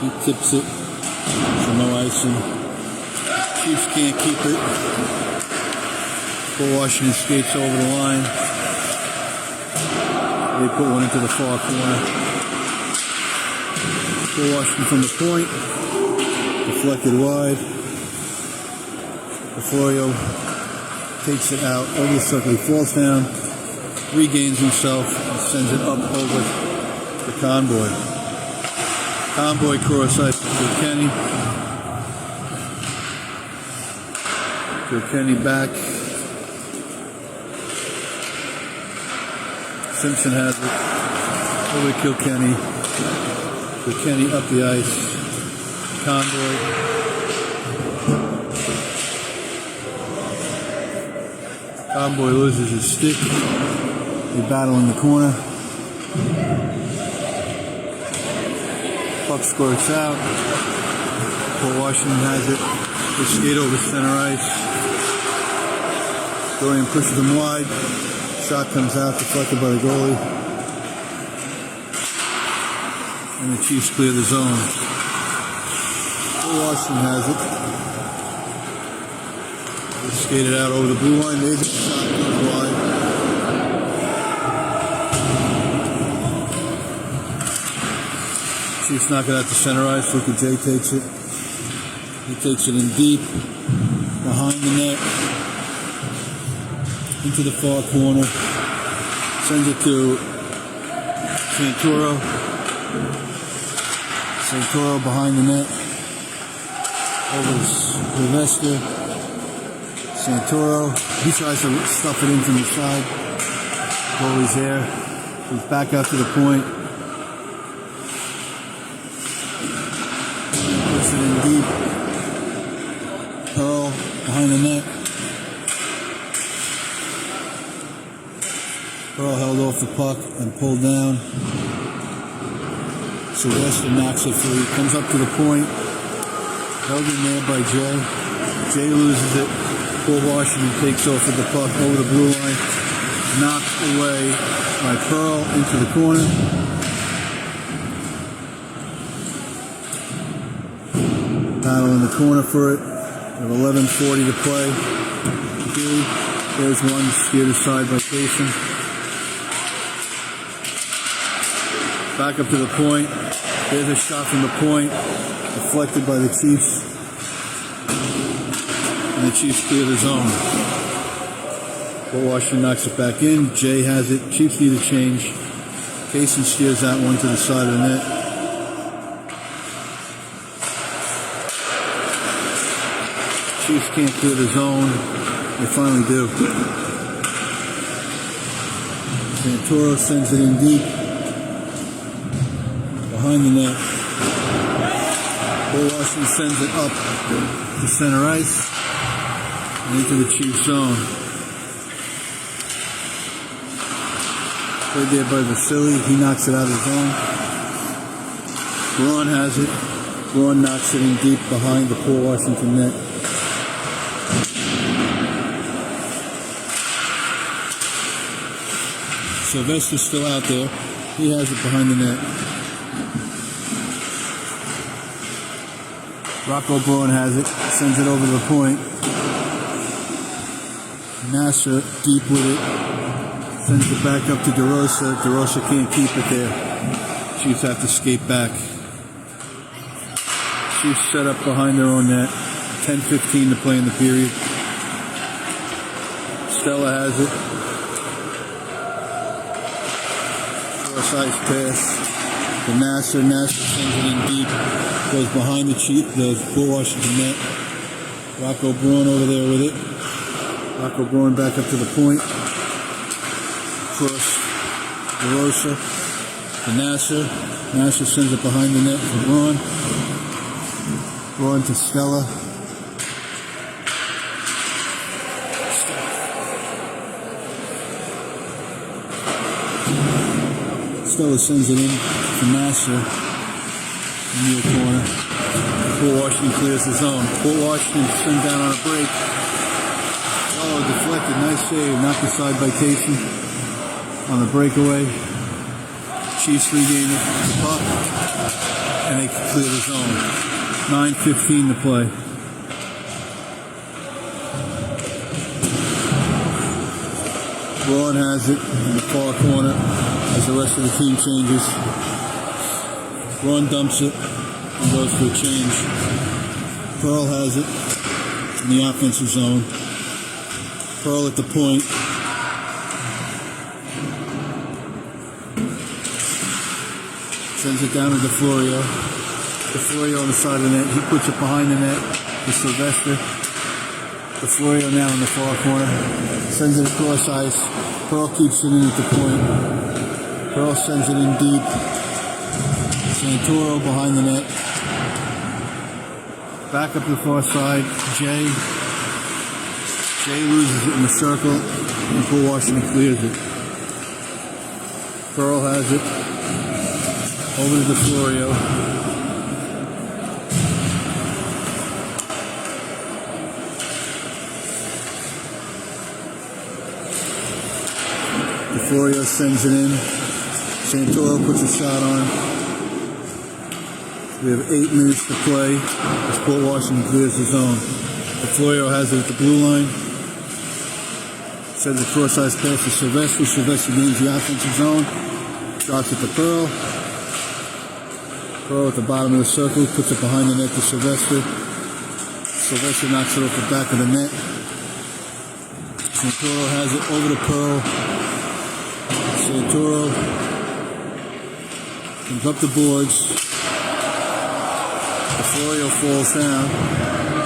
He tips it. So no icing. Chiefs can't keep it. Port Washington skates over the line. They put one into the far corner. Port Washington from the point. Deflected wide. DeFlorio takes it out over the circle. He falls down, regains himself, and sends it up over the Convoy. Convoy cross ice to Kilkenny. Kilkenny back. Simpson has it. Over to Kilkenny. Kilkenny up the ice. Convoy. Convoy loses his stick. They battle in the corner. Puck squirts out. Port Washington has it. They skate over center ice. Dorian pushes them wide. Shot comes out, deflected by the goalie. And the Chiefs clear the zone. Port Washington has it. They skate it out over the blue line. There's a shot goes wide. Chiefs knock it out to center ice. Look at Jay takes it. He takes it in deep, behind the net, into the far corner. Sends it to Santoro. Santoro behind the net. Over to Sylvester. Santoro. He tries to stuff it in from the side. Goalie's there. He's back out to the point. Puts it in deep. Pearl behind the net. Pearl held off the puck and pulled down. Sylvester knocks it free. Comes up to the point. Held in there by Jay. Jay loses it. Port Washington takes off with the puck over the blue line. Knocked away by Pearl into the corner. Battle in the corner for it. We have 11:40 to play. There's one steered aside by Kasin. Back up to the point. There's a shot from the point. Deflected by the Chiefs. And the Chiefs clear the zone. Port Washington knocks it back in. Jay has it. Chiefs need a change. Kasin steers that one to the side of the net. Chiefs can't clear the zone. They finally do. Santoro sends it in deep. Behind the net. Port Washington sends it up to center ice and into the Chiefs zone. Played there by Varsity. He knocks it out of the zone. Braun has it. Braun knocks it in deep behind the Port Washington net. Sylvester's still out there. He has it behind the net. Rocco Braun has it. Sends it over the point. Nasser deep with it. Sends it back up to DeRosa. DeRosa can't keep it there. Chiefs have to skate back. Chiefs set up behind their own net. 10:15 to play in the period. Stella has it. Cross-ice pass to Nasser. Nasser sends it in deep. Goes behind the Port Washington net. Rocco Braun over there with it. Rocco Braun back up to the point. Cross DeRosa to Nasser. Nasser sends it behind the net for Braun. Braun to Stella. Stella sends it in to Nasser. Near corner. Port Washington clears the zone. Port Washington sent down on a break. Oh, deflected. Nice save. Knocked aside by Kasin on the breakaway. Chiefs regain the puck. And they clear the zone. 9:15 to play. Braun has it in the far corner as the rest of the team changes. Braun dumps it and goes for a change. Pearl has it in the offensive zone. Pearl at the point. Sends it down to DeFlorio. DeFlorio on the side of the net. He puts it behind the net to Sylvester. DeFlorio now in the far corner. Sends it across ice. Pearl keeps it in at the point. Pearl sends it in deep. Santoro behind the net. Back up to the far side. Jay loses it in the circle. And Port Washington clears it. Pearl has it. Over to DeFlorio. DeFlorio sends it in. Santoro puts a shot on. We have 8 minutes to play as Port Washington clears the zone. DeFlorio has it at the blue line. Sends a cross-ice pass to Sylvester. Sylvester gains the offensive zone. Drops it to Pearl. Pearl at the bottom of the circle. Puts it behind the net to Sylvester. Sylvester knocks it off the back of the net. Santoro has it over to Pearl. Santoro comes up the boards. DeFlorio falls down.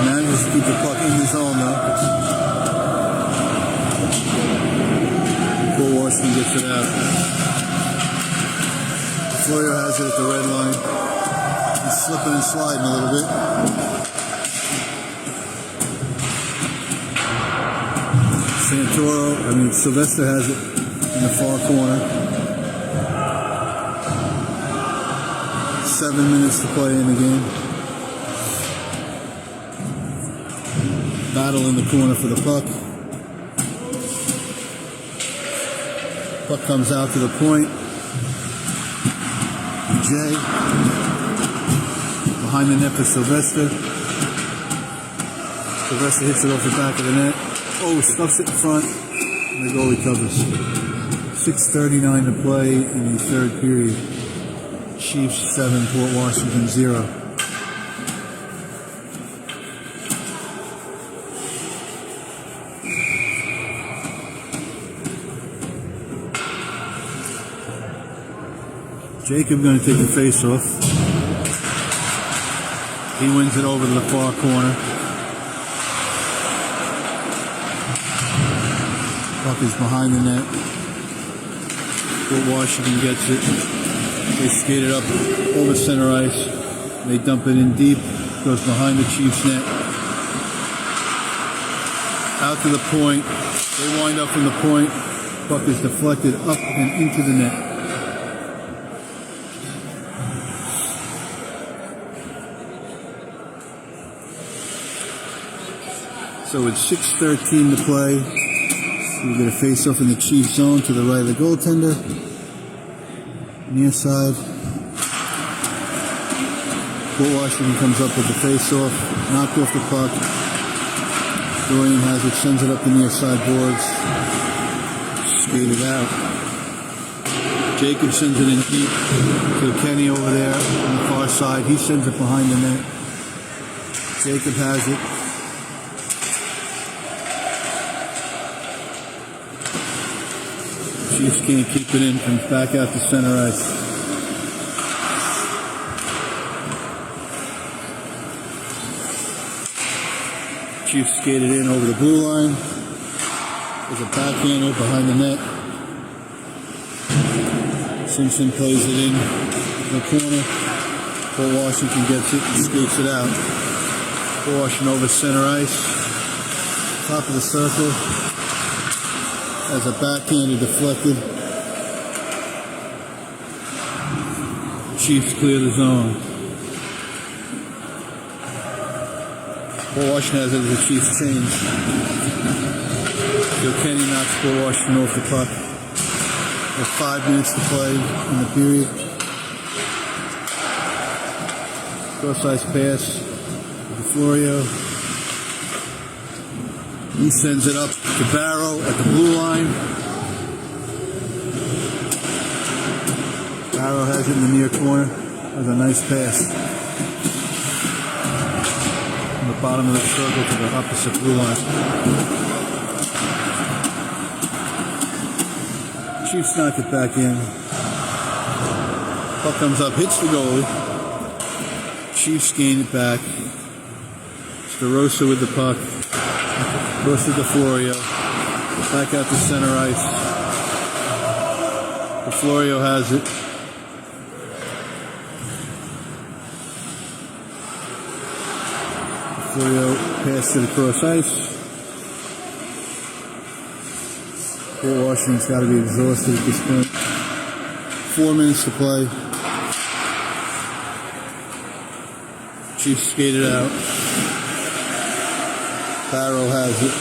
Manages to keep the puck in the zone though. Port Washington gets it out. DeFlorio has it at the red line. He's slipping and sliding a little bit. Sylvester has it in the far corner. 7 minutes to play in the game. Battle in the corner for the puck. Puck comes out to the point. Jay behind the net for Sylvester. Sylvester hits it off the back of the net. Oh, stuffs it in front. And the goalie covers. 6:39 to play in the third period. Chiefs 7, Port Washington 0. Jacob going to take the face off. He wins it over to the far corner. Puck is behind the net. Port Washington gets it. They skate it up over center ice. They dump it in deep. Goes behind the Chiefs net. Out to the point. They wind up from the point. Puck is deflected up and into the net. So it's 6:13 to play. We get a face-off in the Chiefs zone to the right of the goaltender. Near side. Port Washington comes up with the face-off. Knocked off the puck. Dorian has it, sends it up the near side boards. Skated out. Jacob sends it in deep to Kenny over there on the far side. He sends it behind the net. Jacob has it. Chiefs can't keep it in. Comes back out to center ice. Chiefs skated in over the blue line. There's a backhander behind the net. Simpson plays it in the corner. Paul Washington gets it and skates it out. Paul Washington over center ice. Top of the circle. As a backhander deflected. Chiefs clear the zone. Paul Washington has it as a Chiefs change. Joe Kenny knocks Paul Washington off the puck. With 5 minutes to play in the period. Cross-ice pass to Florio. He sends it up to Barrow at the blue line. Barrow has it in the near corner. Has a nice pass. From the bottom of the circle to the opposite blue line. Chiefs knock it back in. Puck comes up, hits the goalie. Chiefs gain it back. Starosa with the puck. Goes to DeFlorio. Back out to center ice. DeFlorio has it. DeFlorio pass to the cross ice. Paul Washington's got to be exhausted at this point. 4 minutes to play. Chiefs skated out. Barrow has it.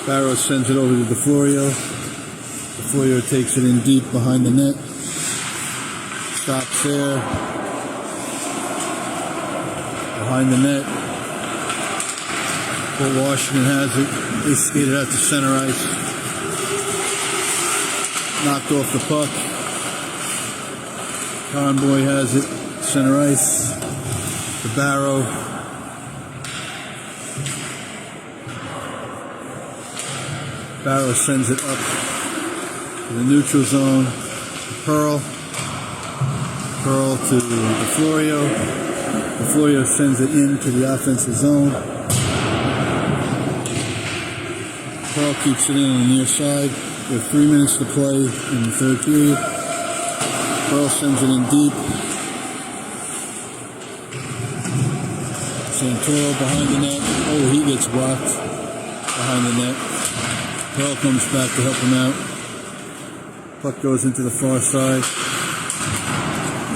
Barrow sends it over to DeFlorio. DeFlorio takes it in deep behind the net. Stops there. Behind the net. Paul Washington has it. They skated out to center ice. Knocked off the puck. Conboy has it. Center ice. To Barrow. Barrow sends it up to the neutral zone. Pearl. Pearl to DeFlorio. DeFlorio sends it into the offensive zone. Pearl keeps it in on the near side. With 3 minutes to play in the third period. Pearl sends it in deep. Santoro behind the net. Oh, he gets blocked behind the net. Pearl comes back to help him out. Puck goes into the far side.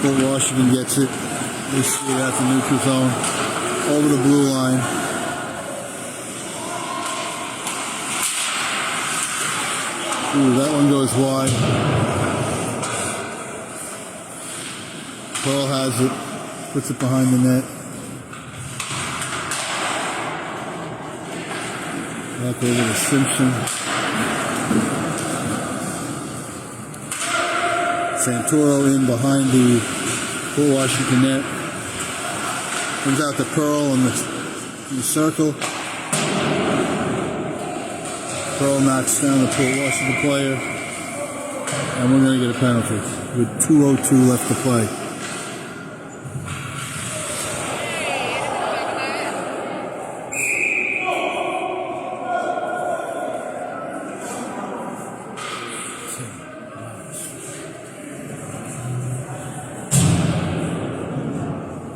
Paul Washington gets it. They skate out the neutral zone. Over the blue line. Ooh, that one goes wide. Pearl has it. Puts it behind the net. Back over to Simpson. Santoro in behind the Paul Washington net. Comes out to Pearl in the circle. Pearl knocks down the Paul Washington player. And we're going to get a penalty with 2:02 left to play.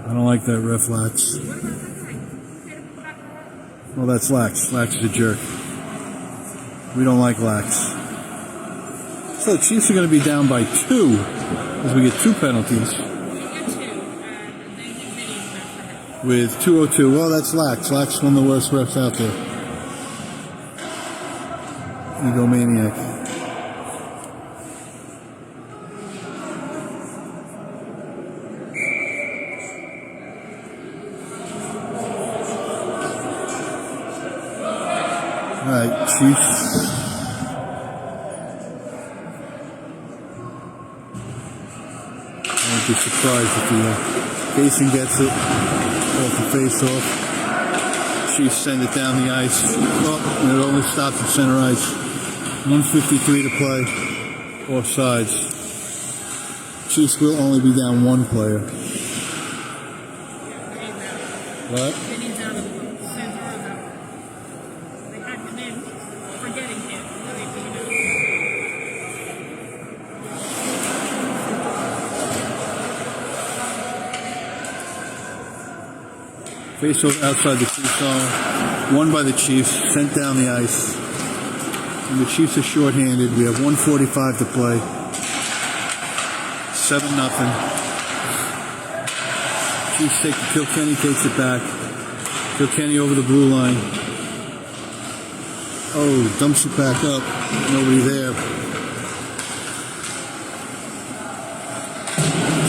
I don't like that ref, Lax. Well, that's Lax. Lax is a jerk. We don't like Lax. So the Chiefs are going to be down by 2 as we get 2 penalties. With 2:02. Well, that's Lax. Lax is one of the worst refs out there. Egomaniac. All right, Chiefs. I won't be surprised if Kasin gets it. off the face-off. Chiefs send it down the ice. Oh, and it only stops at center ice. 1:53 to play. Offsides. Chiefs will only be down one player. What? Face-off outside the Chiefs zone. Won by the Chiefs. Sent down the ice. And the Chiefs are shorthanded. We have 1:45 to play. 7-0. Chiefs take it. Kilkenny takes it back. Kilkenny over the blue line. Oh, dumps it back up. Nobody there.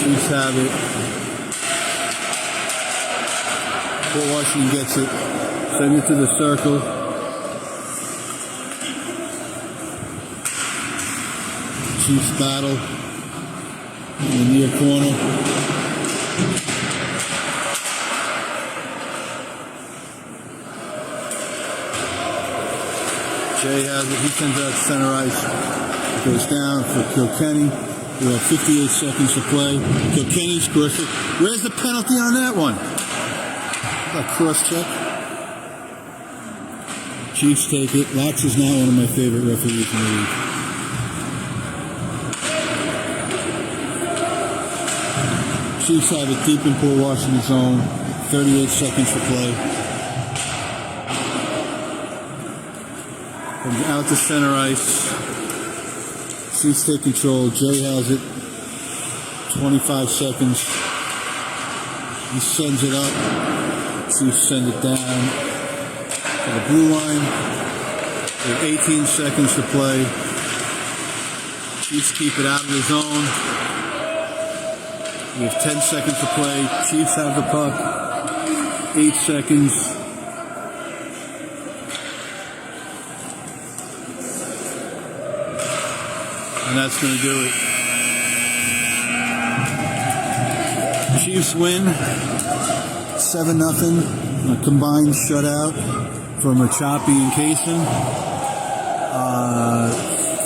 Chiefs have it. Port Washington gets it. Send it to the circle. Chiefs battle in the near corner. Jay has it. He sends it out to center ice. It goes down for Kilkenny. We have 58 seconds to play. Kilkenny scores it. Where's the penalty on that one? A cross check. Chiefs take it. Lax is now one of my favorite referees in the league. Chiefs have it deep in Port Washington zone. 38 seconds to play. Comes out to center ice. Chiefs take control. Jay has it. 25 seconds. He sends it up. Chiefs send it down to the blue line. We have 18 seconds to play. Chiefs keep it out of the zone. We have 10 seconds to play. Chiefs have the puck. 8 seconds. And that's going to do it. Chiefs win 7-0. A combined shutout from Rachapi and Kasin.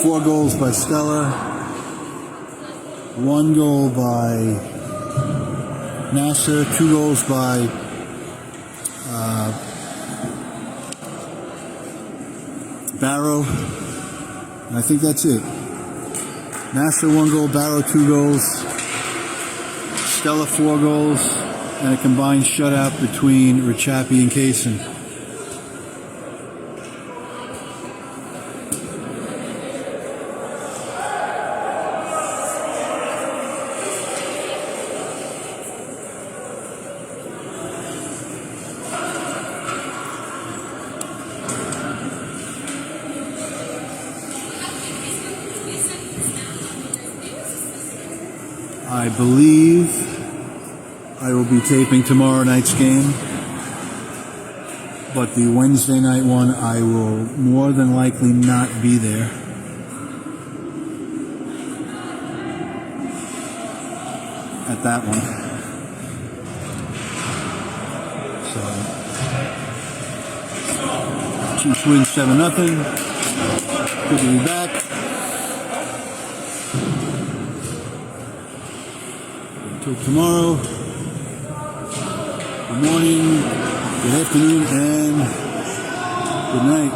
4 goals by Stella. 1 goal by Nasser. 2 goals by Barrow. And I think that's it. Nasser 1 goal, Barrow 2 goals. Stella 4 goals. And a combined shutout between Rachapi and Kasin. I believe I will be taping tomorrow night's game, but the Wednesday night one I will more than likely not be there. At that one. So Chiefs win 7-0. Good to be back. Until tomorrow. Good morning, good afternoon, and good night.